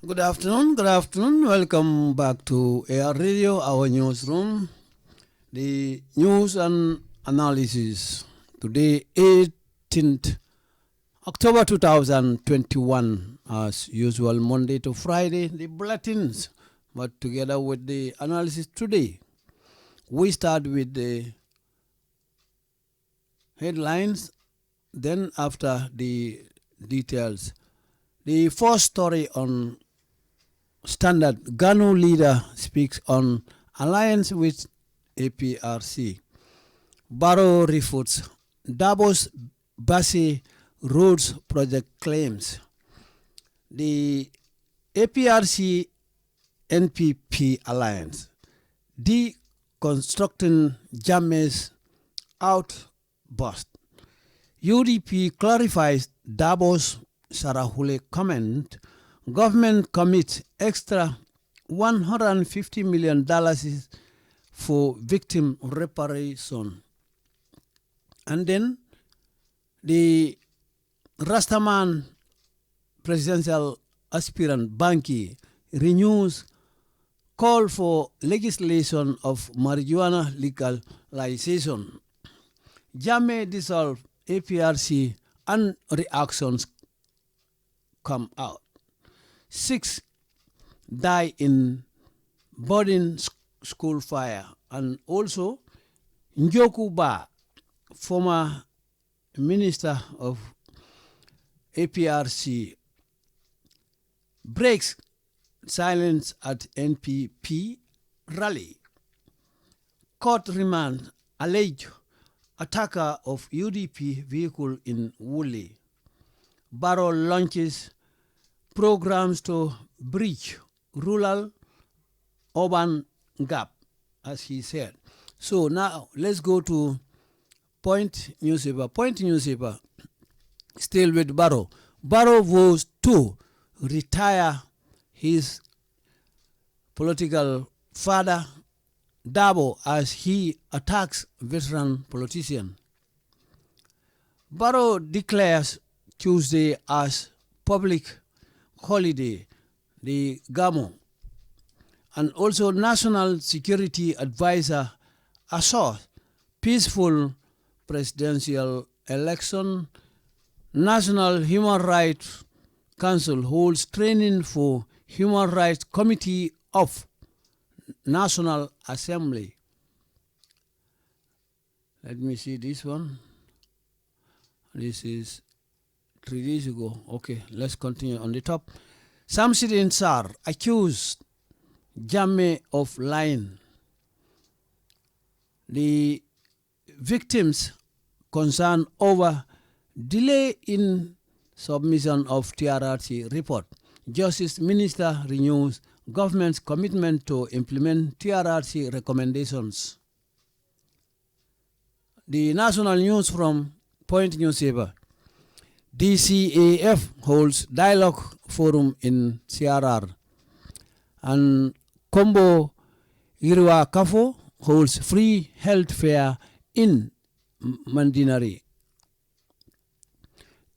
Good afternoon, good afternoon. Welcome back to AR Radio, our newsroom. The news and analysis. Today, 18th October 2021, as usual, Monday to Friday, the bulletins, but together with the analysis today. We start with the headlines, then after the details. The first story on Standard, GANU leader speaks on alliance with APRC. Barrow refutes Darboe's Bassi Roads project claims. The APRC NPP alliance deconstructing Jammeh's outburst. UDP clarifies Darboe's Sarahule comment. Government commits extra $150 million for victim reparation. And then the Rastaman presidential aspirant Banki renews call for legislation of marijuana legalization. Jammeh dissolve APRC and reactions come out. 6 die in boarding school fire. And also, Njoku Ba, former minister of APRC, breaks silence at NPP rally. Court remand alleged attacker of UDP vehicle in Woolley. Barrow launches programs to bridge rural urban gap, as he said. So now let's go to Point newspaper. Point newspaper, still with Barrow. Barrow vows to retire his political father, Darboe, as he attacks veteran politician. Barrow declares Tuesday as public holiday, the GAMO, and also National Security Advisor assures peaceful presidential election. National Human Rights Council holds training for Human Rights Committee of National Assembly. Let me see this one. This is 3 days ago. Okay, let's continue on the top. Samsidin Sar accused Jammeh of lying. The victims concerned over delay in submission of TRRC report. Justice Minister renews government's commitment to implement TRRC recommendations. The national news from Point newspaper. DCAF holds dialogue forum in CRR. And Kombo Irwa Kafo holds free health fair in Mandinari.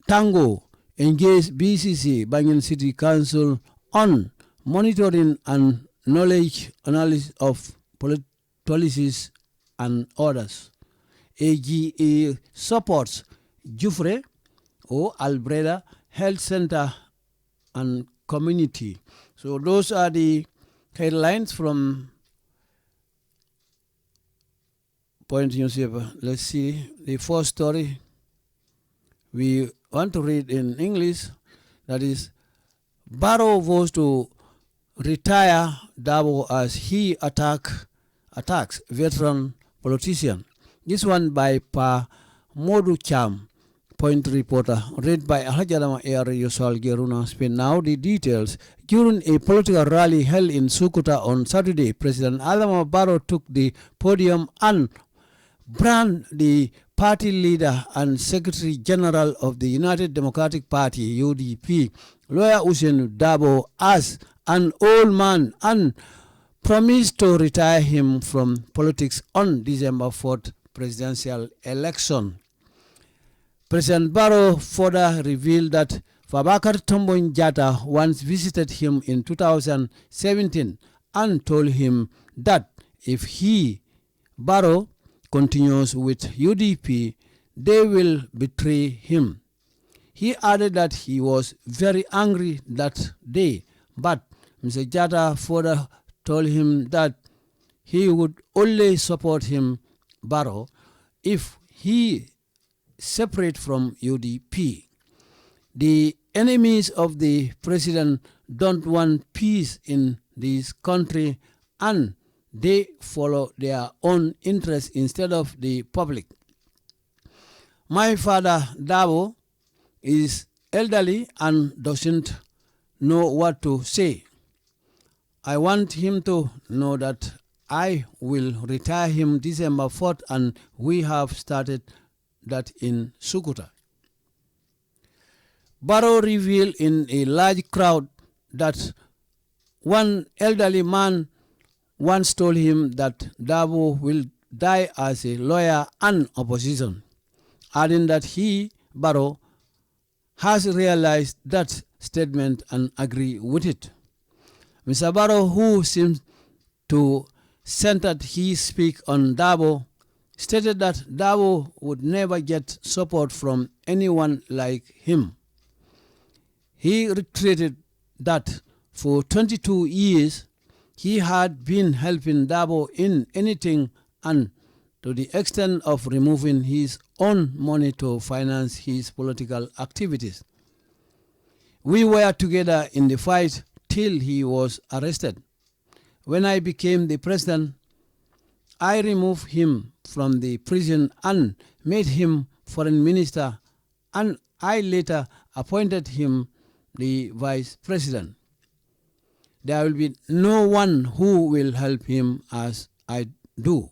Tango engaged BCC, Banyan City Council, on monitoring and knowledge analysis of policies and orders. AGA supports Jufre or Albreda Health Center and Community. So those are the headlines from Point newspaper. Let's see the first story. We want to read in English. That is, Barrow vows to retire Darboe as he attacks veteran politician. This one by Pa Modu Cham, Point reporter, read by Alhajadama Air Yosal Geruna Spain. Now the details. During a political rally held in Sukuta on Saturday, President Adama Barrow took the podium and branded the party leader and Secretary General of the United Democratic Party, UDP, Lawyer Hussein Darboe, as an old man and promised to retire him from politics on December 4th presidential election. President Barrow further revealed that Fabakary Tombong Jatta once visited him in 2017 and told him that if he, Barrow, continues with UDP, they will betray him. He added that he was very angry that day, but Mr. Jatta further told him that he would only support him, Barrow, if he separate from UDP. The enemies of the president don't want peace in this country, and they follow their own interests instead of the public. My father, DARBOE, is elderly and doesn't know what to say. I want him to know that I will retire him December 4th, and we have started that in Sukuta. Barrow revealed in a large crowd that one elderly man once told him that DARBOE will die as a lawyer and opposition, adding that he, Barrow, has realized that statement and agree with it. Mr. Barrow, who seems to center his speak on DARBOE, stated that DARBOE would never get support from anyone like him. He reiterated that for 22 years he had been helping DARBOE in anything, and to the extent of removing his own money to finance his political activities. We were together in the fight till he was arrested. When I became the president, I removed him from the prison and made him foreign minister, and I later appointed him the vice president. There will be no one who will help him as I do.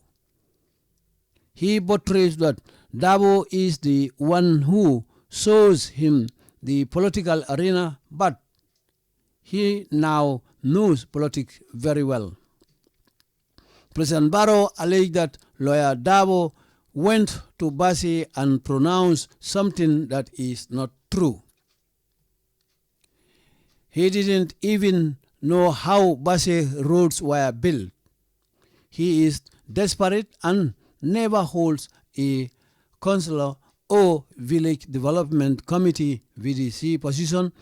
He portrays that DARBOE is the one who shows him the political arena, but he now knows politics very well. President Barrow alleged that lawyer DARBOE went to Basse and pronounced something that is not true. He didn't even know how Basse roads were built. He is desperate and never holds a councillor or village development committee VDC position.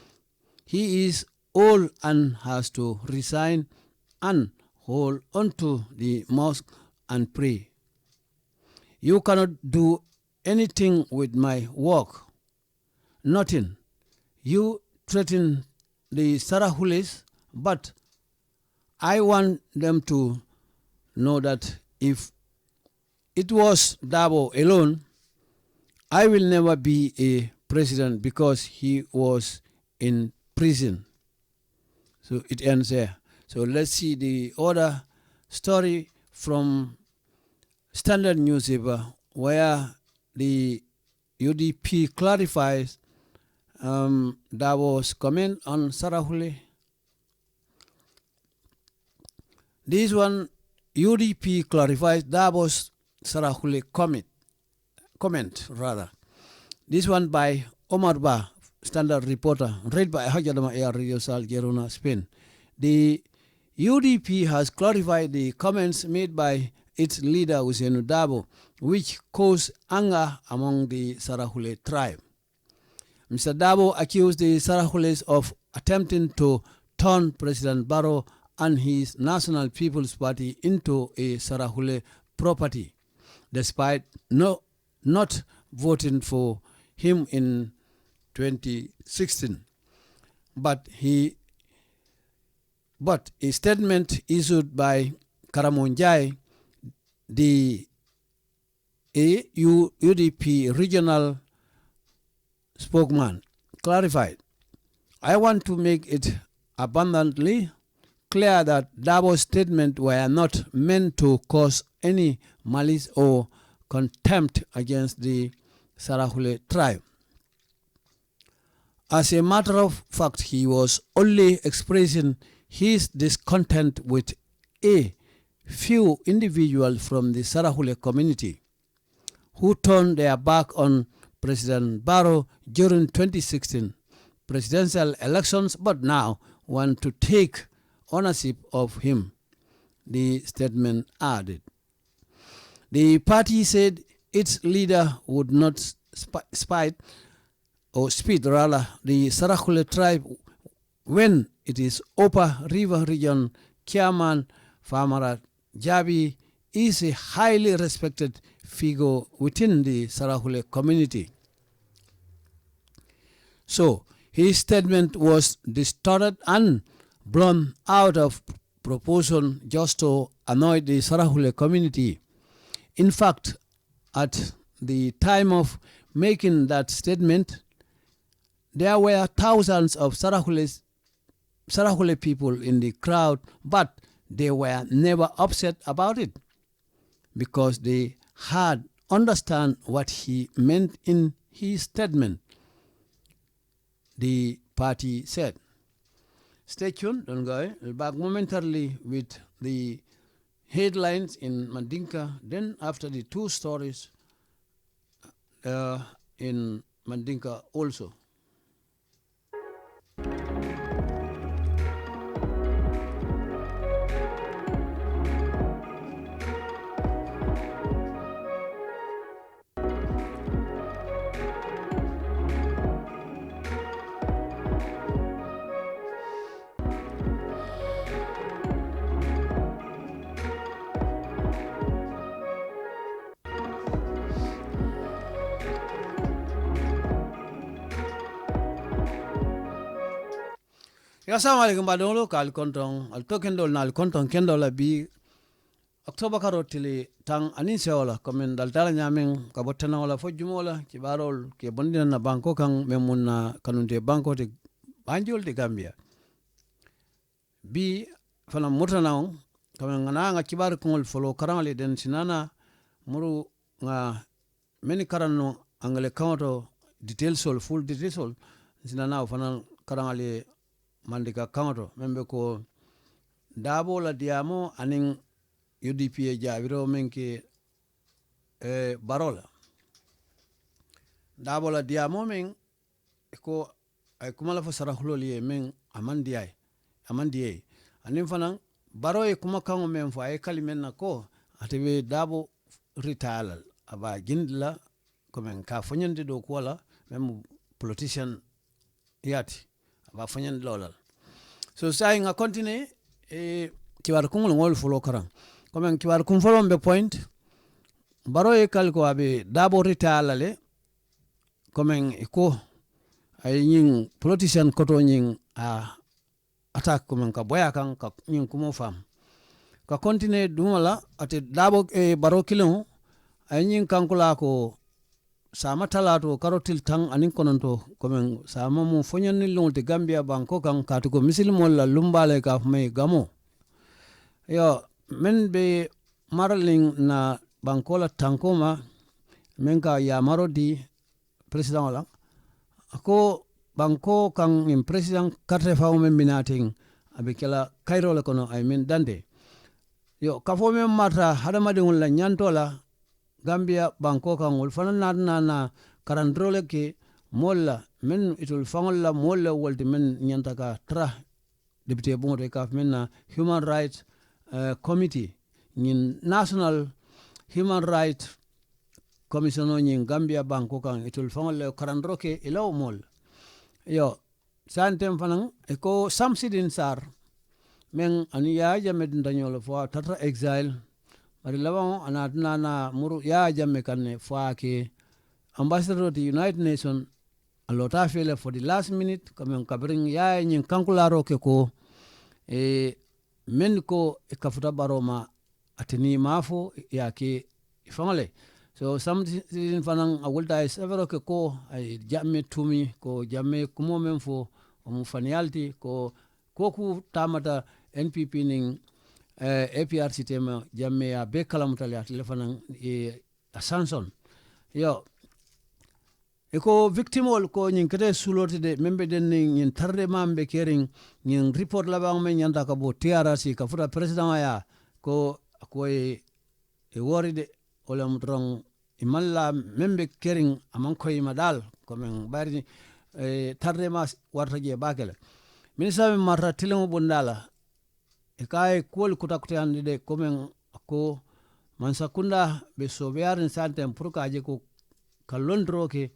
He is old and has to resign and hold onto the mosque and pray. You cannot do anything with my work. Nothing. You threaten the Sarahulis, but I want them to know that if it was DARBOE alone, I will never be a president because he was in prison. So it ends there. So let's see the other story from Standard newspaper where the UDP clarifies DARBOE's comment on Sarahule. This one, UDP clarifies DARBOE's Sarahule comment rather. This one by Omar Ba, Standard reporter, read by Hajadama Air Radio Sal Gerona, Spain. The UDP has clarified the comments made by its leader Ousainou Darboe, which caused anger among the Sarahule tribe. Mr. Darboe accused the Sarahules of attempting to turn President Barrow and his National People's Party into a Sarahule property, despite not voting for him in 2016. But a statement issued by Karamonjai, the UDP regional spokesman, clarified, "I want to make it abundantly clear that Darboe's statements were not meant to cause any malice or contempt against the Sarahule tribe. As a matter of fact, he was only expressing his discontent with a few individuals from the Sarahule community who turned their back on President Barrow during 2016 presidential elections, but now want to take ownership of him, the statement added. The party said its leader would not spite or speed rather the Sarakule tribe when it is Upper River Region chairman Famarat Jabi is a highly respected figure within the Sarakule community. So his statement was distorted and blown out of proportion just to annoy the Sarakule community. In fact, at the time of making that statement, there were thousands of Sarakule people in the crowd, but they were never upset about it because they had understand what he meant in his statement, the party said. Stay tuned, don't go. We'll back momentarily with the headlines in Mandinka, then after the two stories in Mandinka also. Assalamualaikum badolo kal kontong al tokendol nal kontong kendola bi October karotili tang anin seola komen dal tala nyamen kabotana wala fojumola ci barol ke bondina na banko kan memuna kanunte banko de banjol de Gambia bi fana mutana kamen ngana nga kibar kongol folo karangale den sinana muru nga meni karanno angale kaunto details sol full details sol sinana fana karangale mandika kaunto membe ko dabo la diamo aning UDP jabiro menke barola dabo la diamo men ko ay kumala fa sarahuloli men amandie anin fanan baro e kuma kango men fa ay kalimen na ko atebe dabo ritalal aba gindla ko men ka fonyande do ko wala même politician yati aba fonyande lolal so say nga continue kiwar kungul ngol fulo karang ko men kiwar kum folon be point baro e kal ko abe dabo ritalale ko men ko ay ñing politician koto ñing attaque ko men ka boya kan ka ñing ko mo fam ka continue dumala ate dabo baro kilon ay ñing kankula ko sama talato karotil tang anin kononto komen sama mu fonyan ni lonte Gambia banko kan katuko misil molla lumbale ka may gamo yo men be marling na bankola tankoma men ka ya marodi president wala ako banko kan im president karte fawo men binating abikela kairo la kono ay men dande yo kafo men mata hadamade wala nyantola Gambia banko kan wol fana na karandrole ke molla men itul fangolla molla wolde men nyanta ka tra député bon de kaf men na human rights committee nin national human rights commission nin Gambia banko kan itul fangolla karandroke ilaw mol yo santem fanan e ko samsidin sar men aniya jamed ndanyolo fo tatra exile bari lawan anatna na muru ya jamme kanne faake ambassador to United Nations alota fele for the last minute kamen kabring ya nyin kankularo ke ko men ko kafuta baroma atini mafo ya ke ifangale so something fanan awulta severo ke ko ay jamme tumi ko jamme kumo men fo mu fanialti ko ku tamata NPP ning APRC tema jamme ya be kalamutali telefonan Samson yo eko victimol ko nyin kete suloti de membe den nyin tarde mambe kering nyin report la bang men nyanda ka bo TRC ka futa president ya ko e wori de ola mutrong imalla membe kering amon ko imadal ko men bari tarde mas warta je bakele minisa marta tilingo bundala e kay kol kutakute de komen ko mansakunda be sobeyarin santem pour ka je ko kalondro ke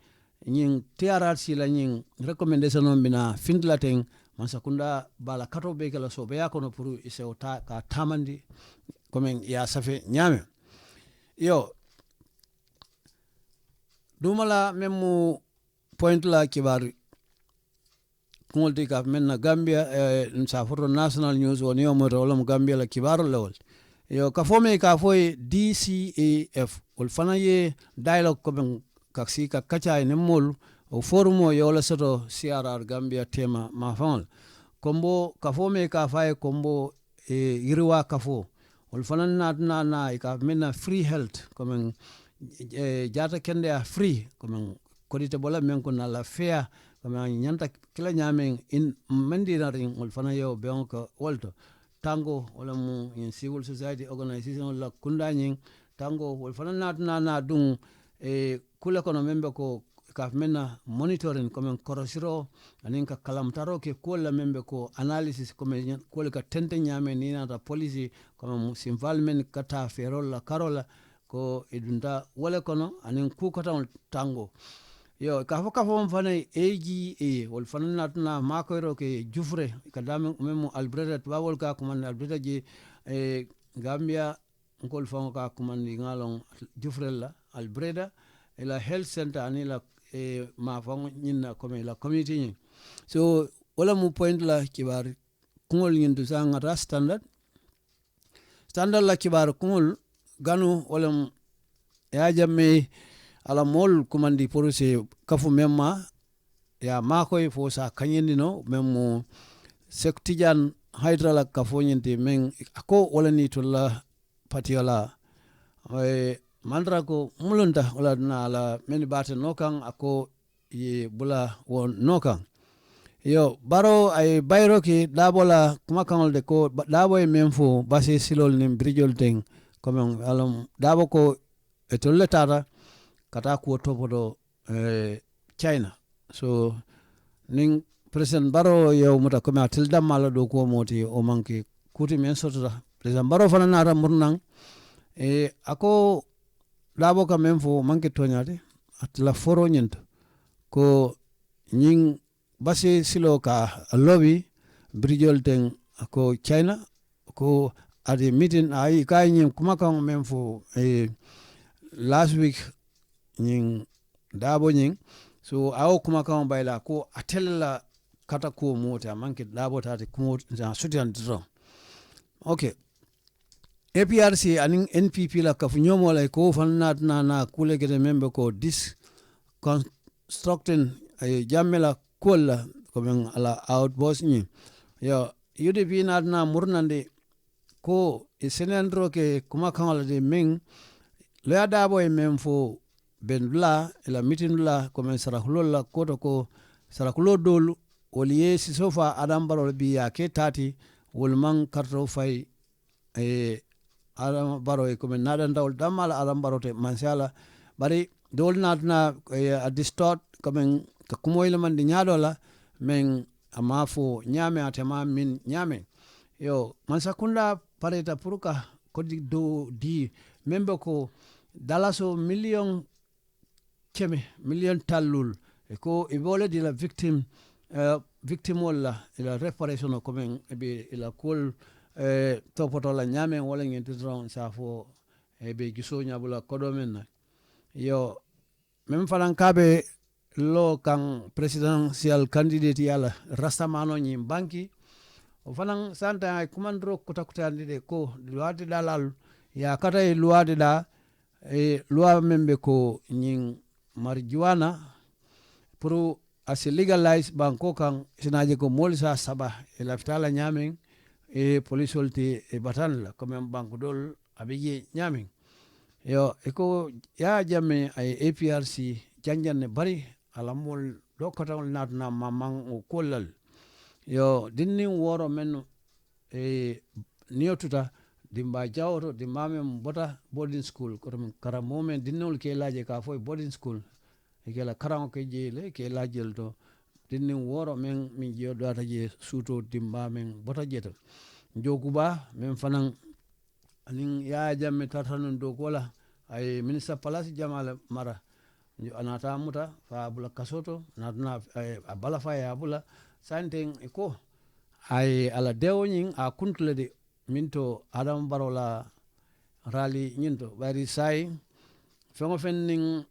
nyin TRRC la nyin recommendation on bina findlaten mansakunda bala kato be kala sobeya kono pour ise ota ka tamandi komen ya safe nyame yo dumala memu point la kibari kungolti ka menna Gambia nsafuro national news woni o mo rolom Gambia la kibaro lewol yo ka fome ka foy DCAF ol fana ye dialogue ko ben kaksi ka kacha ne mol o forumo yo la soto CRR Gambia tema ma fon kombo ka fome ka fay kombo yirwa ka fo ol fana na ka menna free health comme jata kende a free comme kodite bola men ko na la fair comme nyanta kila nyamen in mandira ring ol fana yo be on ko wolto tango wala mu in civil society organization la kundanyin tango wol fana na dung kula kono membe ko ka menna monitoring comme korosiro anin ka kalamtaro ke kola membe ko analysis comme kola ka tente nyame ni na policy comme involvement kata ferol la karola ko idunda wala kono anin ku kata tango yo ka fo fana AGA wol fana na makoyro ke jufre ka dam memo albreda tawol ka kuma albreda je Gambia ngol fon ka kuma ngalon jufre la albreda ila health center ani la ma fon nyina comme la community ni so wala mu point la kibar kungol nyindu sa ngata standard la kibar kungol ganu wala ya jamme ala mol kumandi porose kafu memma ya makoy fo sa kanyendi no memmo sektijan hydra la kafo nyenti men ako wala ni to la patiola mandra ko mulunta wala na la men bate nokan ako ye bula won nokan yo baro ay bayro ki dabola kuma kanol de ko dabo e memfo base silol nim brijol ten comme alum dabo ko etolle tara kata ko topodo China so ning president Barrow yo muta ko ma tilda mala do ko moti o manki kuti men sotoda president Barrow fana nata murnang ako labo ka men fo manki toñade atla foro nyento ko ning basi silo ka lobby brijol ten ko China ko ade meeting ay kay nyim kuma kan men fo last week nying dabo nying so awo kuma kan bayla ko atella kata ko mota manke dabo tati ko sutian dro okay APRC aning NPP la kafu nyomo la ko fanna na kule gede membe ko dis constructing jamela kola ko ben ala outbox ni yo UDP na murnande ko senendro ke kuma kan la de ming le dabo e memfo ben bla la meeting la comme sarakulo la koto ko sarakulo dol woliye si sofa adam baro bi ya ke tati wol man karto fay adam baro e comme nada ndawol damal adam baro te mansala bari dol natna a distort comme ka kumoyle man di nyaado la men amafo nyame atema min nyame yo mansakunda pareta puruka ko di membe ko dalaso million tallul ko ibole di la victim wala ila reparation ko men be ila kol topoto la nyame wala ngenti dron safo be giso nyabula kodo men yo même fanan kabe lo kan presidential candidate yala rastamano nyi banki o fanan santa ay kumandro kutakutandi de ko luade dalal ya kata e luade da loi membe ko nyin marijuana pour asi legalize banko kan sinaje ko molsa saba e laftala nyamen police olti batan la comme banko dol abije nyamen yo ko ya jamme ay APRC janjanne bari alamol dokata natna mamang o kolal yo dinni woro men niyotuta dimba jawto dimbame bota boarding school ko kara momen dinnol ke laaje ka foy boarding school e kala karango ke jeele ke laajel to dinni woro men min jiyodata je suto dimba men bota jeto jokuba men fanan anin ya jamme tartanun do kola ay ministre palace jamala mara anata muta fa bula kasoto natna a bala fa ya bula santen ko ay ala dewñin a kuntule de minto adam barola rali ñinto bari say fengo fenning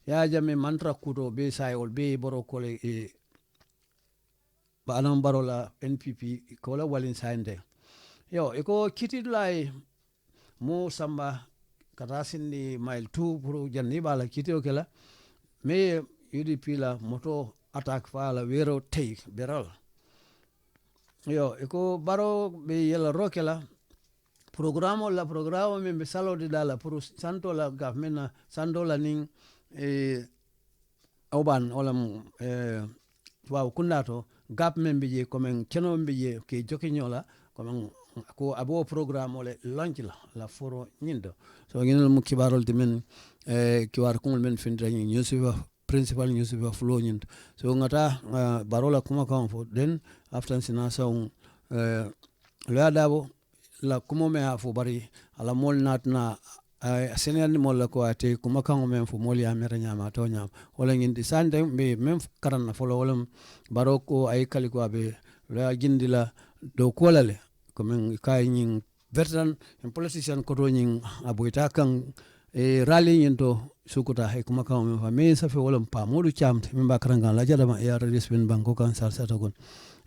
ya jamme mantra kuto be say ol be boro kole ba adam barola npp kola walin sande yo iko kitidlay mo samba kata sindi mile 2 pour janni bala kitio kala me UDP la moto attaque fa la wero tay beral yo iko baro be yela rokela programme men be salode dala pour santo la government santo la ning oban olam waaw kundato gap men be je comme keno be je ke jokinyola comme ko abo programme ole launch la foro nyindo so ngel mu kibarol de men kiwar kungol men findra newspaper principal newspaper flow nyindo so ngata barola kuma kan fo then after sina so la dabo la kuma me afo bari ala mol natna senior ni mol ko ate kuma kan men fo mol ya mera nyama to nyam wala ngindi sande be men karan na folo wala baroko ay kaliko abe la gindila do kolale comme kay ñing veteran en politician ko to ñing aboyta kan rally ñento sukuta hay kuma kan me fa me sa fe wala pa modu chamte min ba karanga la jadama ya respect banko kan sar sata gon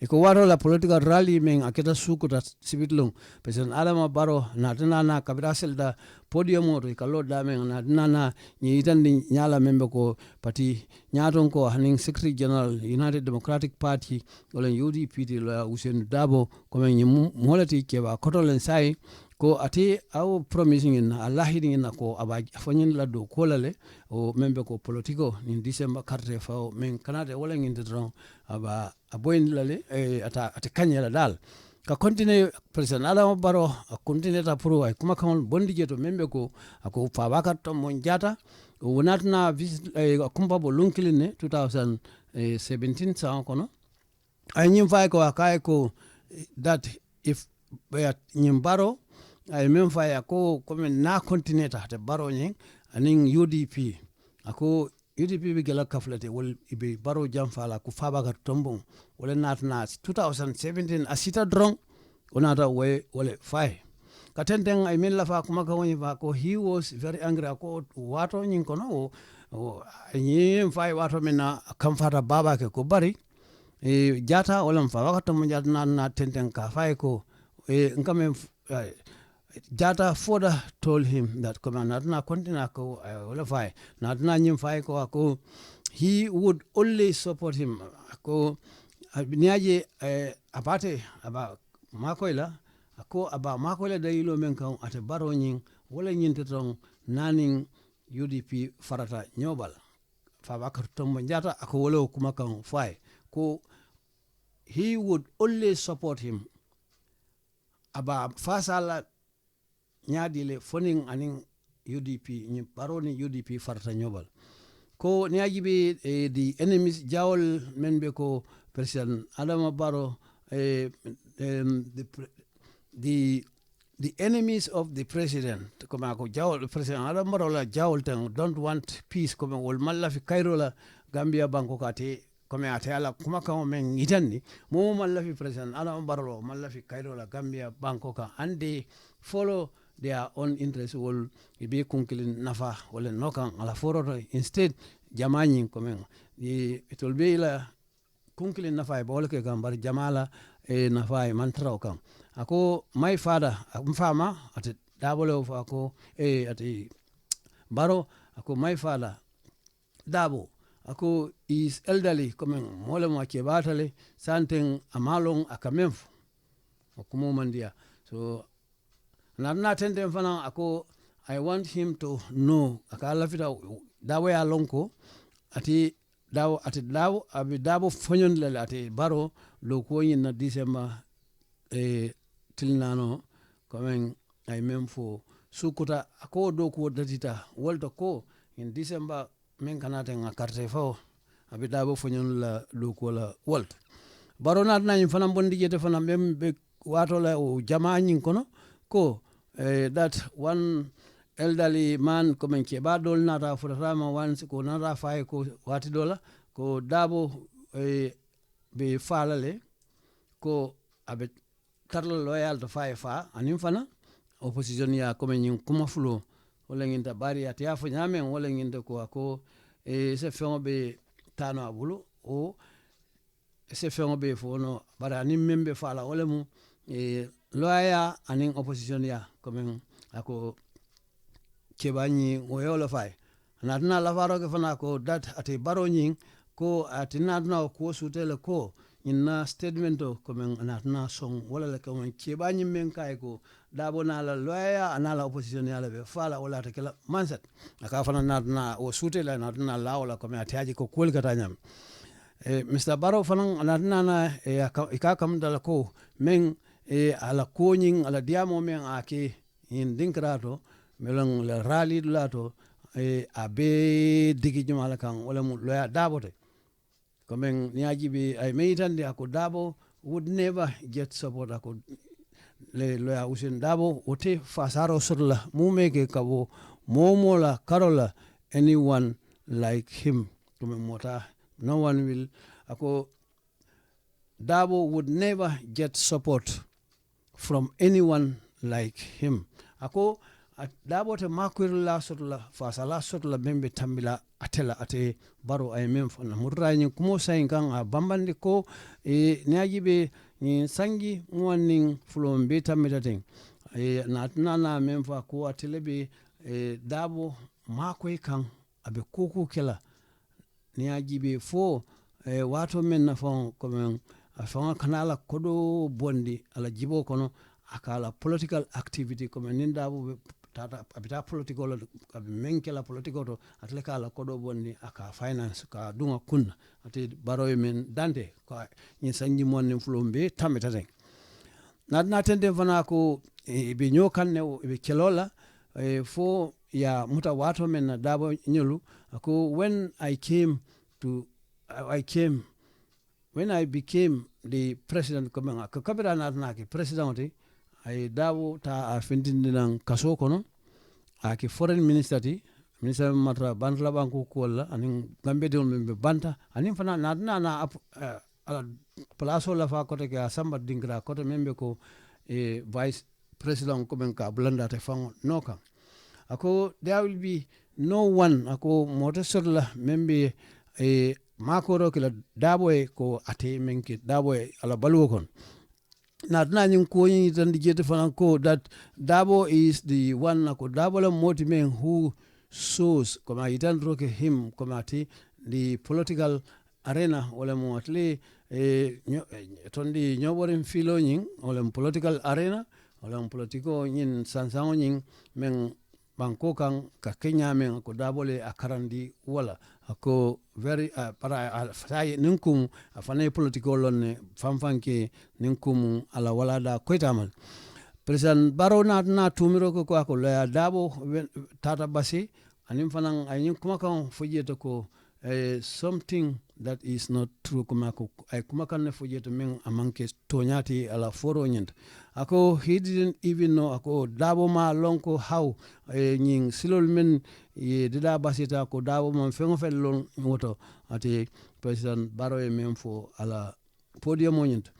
e ko waro la political rally men aketa sukuta sibitlung president adama baro na tana kabira selda podium moto e kallo da men na nana ñi tandi ñala membe ko parti ñaton ko hanin secretary general United Democratic Party wala UDP de la Usain Dabo ko men ñi molati keba kotolen sai ko ati aw promising in Allah hidin ko aba fanyin la do kolale o membe ko politiko ni December carte fa men kanade wala ngin dron aba aboyin lale ata kanyela dal ka continue president Adama Barrow a continue ta pro ay kuma kan bondi jeto membe ko ako fa baka to mon jata wonatna visit kumba bo lunkiline 2017 sa kono ay nyim fay ko akay ko that if nyim Barrow ay men faya ko comme na continue ta Barrow nyen anin UDP ako UDP bi gela kaflete wol ibe Barrow jamfala ku fabaka tombon wala natna 2017 asita drong onata we wala fay katenten ay min la fa kuma ka woni fa ko he was very angry ko wato nyin kono o nyi fay wato mena kam fata baba ke ko bari jata wala fa wakata mo jata na tenten ka fay ko ngam jata Foda told him that come not na continue ko wala fay not na nyim fay ko he would only support him ko niaje apate aba makoyla ko aba makoyla dayilo men kan ate Barrow nyin wala nyin teton naning UDP farata nyobal fa bakar tombo jata ako wala kuma kan fay ko he would only support him aba fasala nyaadile foning anin UDP ni Barrow ni UDP farta nyobal ko niaji be the enemies jawol menbe ko president Adama Barrow the enemies of the president comme ko jawol president Adama Barrow la jawol tan don't want peace comme wol malla fi Cairo la Gambia banko kate comme ate ala kuma kan men itandi mo malla fi president Adama Barrow malla fi Cairo la Gambia banko ka ande follow their own interest will be kunkilin nafa wala nokan ala foroto instead jamani komen it will be la kunkilin nafa ba wala ke gambar jamala nafa mantra kan ako my father mfama at dabolo ako at Barrow ako my father Dabo ako is elderly komen mola mo ke batale santen amalong akamemfu okumo mandia so na tenten fana ako I want him to know akala fita dawo ya lonko ati dawo abi dabo fonyon le ati Barrow lo ko yin na December tilnano comme ay même fo sukuta ako do ko datita wolto ko in December men kanata nga carte fo abe dabo fonyon la loko la walt baro na na fana bondi jete fana be wato la o jama nyin kono ko that one elderly man comme ke ba dol na ta fotama once ko na ra fay ko wati dola ko dabo be falale ko abe tarla loyal to fay fa anim fana opposition ya comme nyin kuma fulo wala nginta bari ati afo nyamen wala nginta ko se fengo be tano abulu o se fengo be fono bara anim membe fala wala mu loya anin opposition ya comme ako kebani woyolo fay natna la faro ke fana ko dat ati baro nyin ko ati natna ko sutele ko inna statement ko men natna song wala le ko kebani men kay ko dabo na la loya anala opposition ya be fala wala ta kala mansat aka fana natna o sutele natna la wala ko men ati ko kol kata nyam Mr. Barrow fana natna na ka kam dala ko men ala ko nyin ala diamo men ake in dinkrato melong la rally lato abe digi jumala kan wala mu loya dabote comme niaji bi ay meitande ako dabo would never get support ako le loya usen dabo ote fasaro surla mumeke kabo momola karola anyone like him comme mota no one will ako dabo would never get support from anyone like him ako dabo te makwir la sotla fasa la sotla membe tambila atela ate baro ay mem fona murrani kumo sayin kan a bambandi ko niaji be ni sangi ngwaning fulom be tamita ten na mem fa ko atele be dabo makoy kan abe kuku kela niaji be fo wato men na fon comme afon kanala kodo bondi ala jibo kono akala political activity comme nindabu tata abita political abe menkela political to atle kala kodo bonni aka finance ka dunga kunna ati baro men dante ko ni sanji mon flombe tameta den na tende fana ko be nyokan ne be kelola fo ya muta wato men na dabo nyolu ko when I became the president comme ko kabira na ki president ay dawo ta a findindinan kaso kono aki foreign minister matra bantla banku kolla anin gambe de membe banta anin fana na ala plaso la fa kote ke asamba dingra kote membe ko vice president ko ben ka blanda te fango noka ako there will be no one ako motasirla membe makoro kila daboe ko ate menki daboe ala balwo kon natna nyim ko yin tan dijete fanan ko that Dabo is the one ko Dabo la moti men who shows koma itan roke him komati the political arena wala mo atle tondi nyoborin filo nyin wala political arena wala politiko nyin sansango nyin men banko kan ka Kenya men ko Dabo le akarandi wala ko very para sai ninkum afane political lonne famfanke ninkum ala wala da koitamal president Barrow na tumiro ko ko la Dabo tata basi anim fanan ayin kuma kan fujeta ko something that is not true kuma ko ay kuma kan ne fujeta men amanke tonyati ala foro nyent ako he didn't even know ako Dabo ma lonko how nyin silol men dida basita ko Dabo mon fengo fel lon woto ati president Barrow men fo ala podium nyent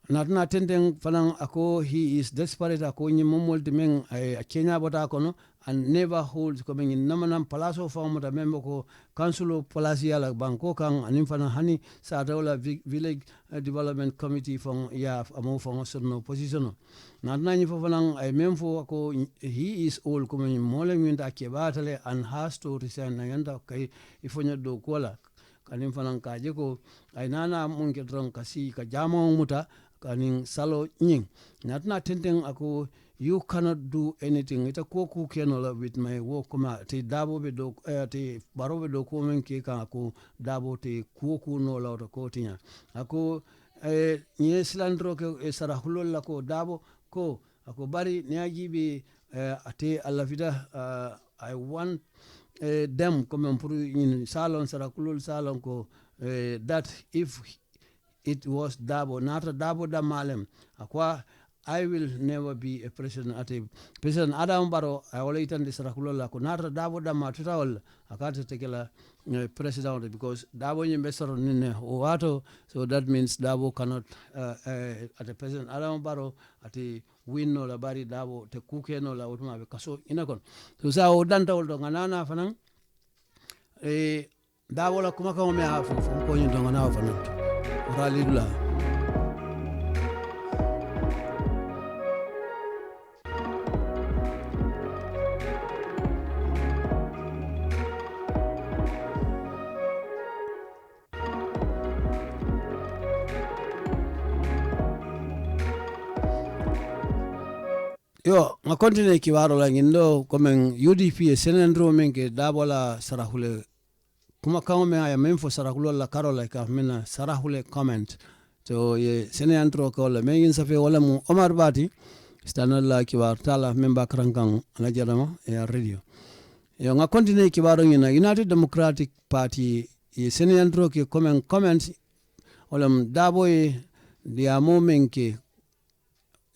natna tenden fanan ako he is desperate ako nyi momolti men a Kenya bota kono and never holds coming in namanam palaso famota membo ko council palacia la banko kan anim fanan hani sa dawla village development committee from ya amo from no position natna nyi fo fanan ay memfo ako he is all coming molen winda ke batale and has to resign naganda kay ifonya do kola kanim fanan kaje ko ay nana mun ke dron kasi ka jamo muta kanin salo nying natna tenten ako you cannot do anything ita ko ku kenola with my work kuma te Dabo be do te Barrow be do ko men ke kan ako Dabo te ku no la ko tinya ako ni silandro ke sarahulo la ko Dabo ko ako bari niaji be ate alla vida I want them comme pour in salon sarakulul salon ko that if it was Darboe nata Darboe da malem akwa I will never be a president at a President Adam Barrow I will eat this sarakulul ko nata Darboe da matuta wal akata tekela president because Darboe investor nine wato so that means Darboe cannot at a President Adam Barrow at a win no la bari Darboe te kuke no la utuma be kaso inakon so sa o danta wol do nganana fanan Darboe la kuma ko me hafu ko nyi do ngana fanan ralidula yo nga continue ki waro la ngindo comme UDP senendro menke Dabola sarahule kuma kawo me aya memfo sarahulo la karola ka mena sarahule comment to ye senendro ko la mengin safe wala mu Omar Bati stana la ki war tala memba krankan la jarama ya radio yo nga continue ki waro ngina United Democratic Party ye senendro ki comment wala Darboe dia momenke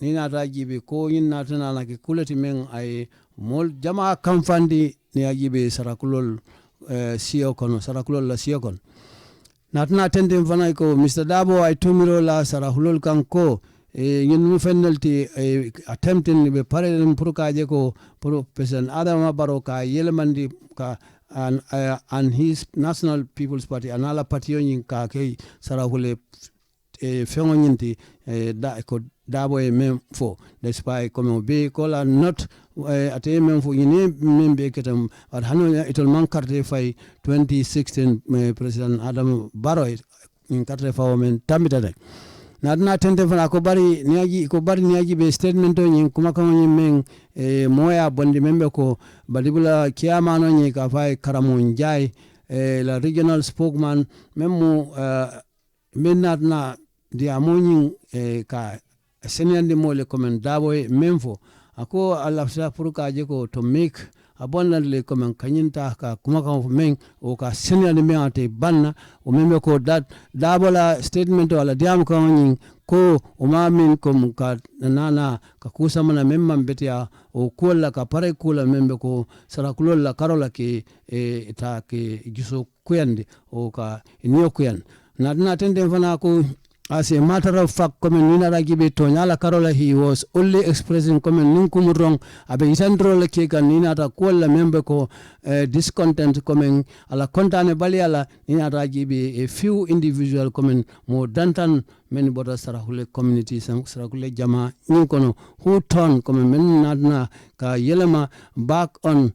ni nata jibe ko yin nata na ke kulati men ay mol jama kamfandi ni ajibe sarakulol siyo kono sarakulol la siyo kon natna tende fana ko Mr. Darboe ay tumiro la sarakulol kanko yin mu fennelti attempting be parelen pour kaje ko pour President Adama Barrow ka yelemandi ka and his National People's Party anala party yin ka ke sarakule fengo nyinti da ko Darboe mem fo despite comme be kola not ate mem fo yini mem be ketam at hanu itol man carte fay 2016 President Adam Barrow in carte fa men tambita de na tente fana ko bari niaji be statement to nyin kuma kan nyin men moya bondi membe ko badibula kiamano nyi ka fay karamo njay la regional spokesman memu menat na dia monin ka senende mole comme Darboe memfo ako alafsa pour ka je ko to make abundantly comme kanyinta ka kuma ka men o ka senende me ate banna o membe ko that Darboe statement wala diam ko nyin ko o ma min comme ka nana ka kusa mana memman betia o kola ka pare kula membe ko sarakulol la karola ke ta ke giso kuyande o ka inyo kuyan na tende fana ko as a matter of fact, comme Nina Gibe Tonyala Carola, he was only expressing comme Ninkum wrong, abe isandro le keka Nina ta kola member ko discontent comme ala kontane baliala Nina Gibe a few individual comme mo dantan many border sarahule communities and sarahule jama ninkono who turn comme men nadna ka yelema back on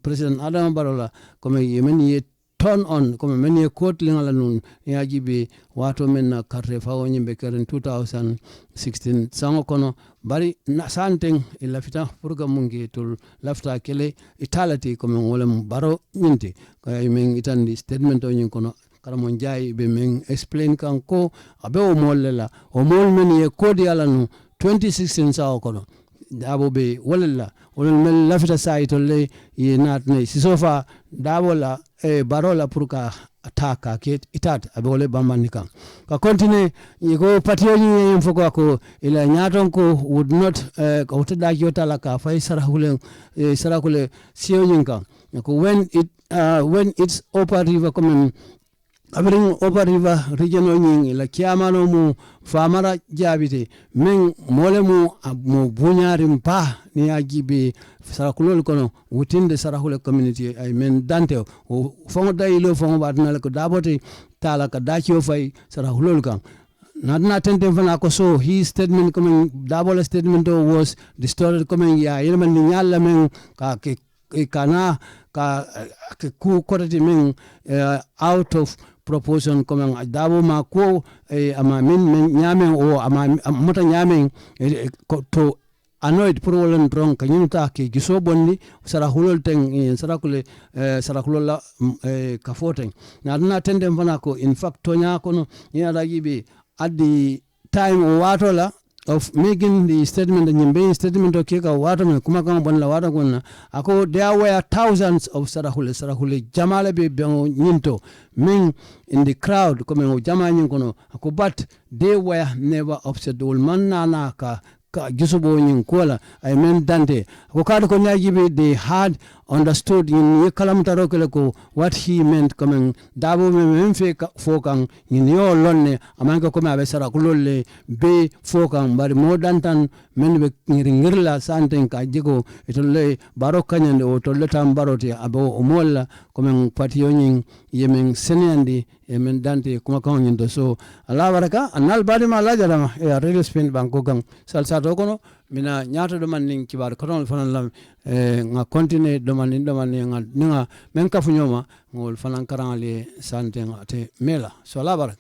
President Adam Barrow comme yemeni turn on comme many court lingala nun yajibe wato men na carte fa woni be keren 2016 sango kono bari na santeng ila fita purga mungi tul lafta kele italati comme wolem Barrow nyinti kay men itandi statement o nyin kono karamo njay be men explain kan ko abe o molla o mol men ye kodi ala nu 2016 sango kono Darboe be wala mel lafita saito le ye natne sisofa Darboe la Barrow la pour ka ataka ke itat abe wala bambanika ka continue yiko patio ni mfoko ko ila nyaton ko would not ko tada yota la ka fay sarahule siyo nyinka ko when it's upper river come abring upper river region onying la kiamano mu famara jabite men mole mu bunyari mpa ni ajibe sarakulol kono within the sarahule community I mean dante o fongo dayilo fongo badna ko dabote tala ka dacho fay sarahulol kan nadna tente fana ko so his statement coming Darboe statement was distorted coming ya yelman ni nyalla men ka ke kana ka ke ku korati men out of proportion comme Darboe ma ko ama min nyamen o ama mota nyamen to annoyed pour wolen dron kanyuta ke giso bonni sarahulol ten sarakule sarakulola ka foten na tende fana ko in fact tonya kono ina dagibe at the time o watola of making the statement, the Nyimbe statement of Kika Waterman, Kumakam Bonla Waterguna, Ako, there were thousands of Sarahule, Jamalabi Nyinto, men in the crowd coming with Jamayankono, Ako, but they were never upset. Ulmanana Jusubo Nyinkola, I mean Dante. Okado Konyajibi, they had understood in Yakalamtarokeleko what he meant coming. Dabo Memfe Fokang, in your lonely, Amanka Koma Besara Kulole, Bay Fokang, but more than men Ringirla Santen Kajigo, it'll Barrow Canyon or Toletam Baroti, Abo Omola, coming Pationing, Yemen Seneandi, Yemen Dante, Kumakong. So, Alavaraka, and Albadima Lajarama, a real spin Bangkokang, Salsatokono, Mina Nyata demanding Kibar Coron Fanam, nga continue demanding nga Menka Funyoma, Fanankarali Santen Mela. So, Alavaraka.